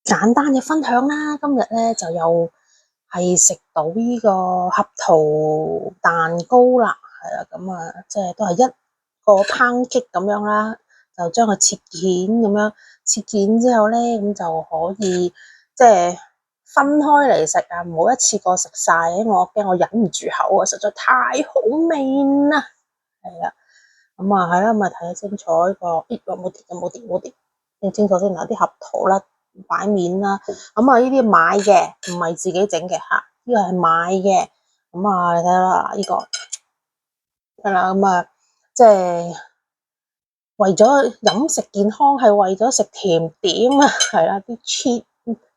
簡單嘅分享啦。今日咧就又係食到呢個合桃蛋糕啦，係啦，咁啊，即係都係一個烹擊咁樣啦，就將佢切件咁樣，切件之後咧，咁就可以即係分開嚟食啊，唔好一次過食晒，因為我驚我忍唔住口啊，實在太好味啦，係啦，咁啊係啦，咁啊睇清楚呢個，有冇跌，睇清楚先嗱，啲合桃啦。擺面啦，咁啊呢啲買嘅，唔係自己整嘅吓，呢個係買嘅，咁啊你睇下啦，呢個係啦，咁啊即係為咗飲食健康，係為咗食甜點啊，係啦，啲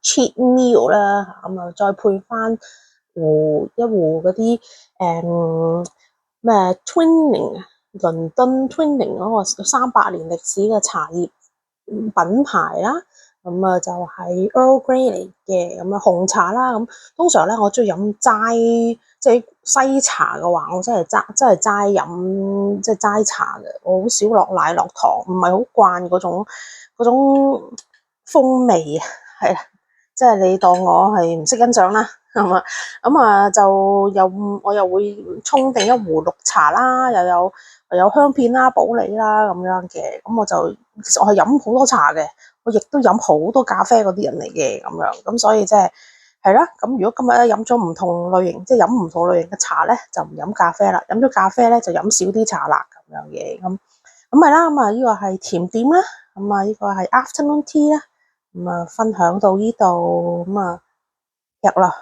cheat meal 啦，咁啊再配翻一壺嗰啲咩 Twinning 倫敦 Twinning 嗰個300年歷史嘅茶葉品牌啦。咁啊就係 Earl Grey 嚟嘅，咁啊紅茶啦，咁通常咧我中意飲齋，即係西茶嘅話，我真係齋飲即係齋茶嘅，我好少落奶落糖，唔係好慣嗰種風味啊，係啦，即係你當我係唔識欣賞啦，係嘛，咁啊我又會沖定一壺綠茶啦，又有香片啦、普洱啦咁樣嘅，咁其實我係飲好多茶嘅。我亦都飲好多咖啡嗰啲人嚟嘅咁樣，咁所以即係啦。咁如果今日咧飲咗唔同類型，即係飲唔同類型嘅茶咧，就唔飲咖啡啦。飲咗咖啡咧就飲少啲茶啦咁樣嘅。咁係啦。咁啊呢個係甜點啦。咁啊呢個係 afternoon tea 啦。咁啊分享到呢度咁啊，日啦。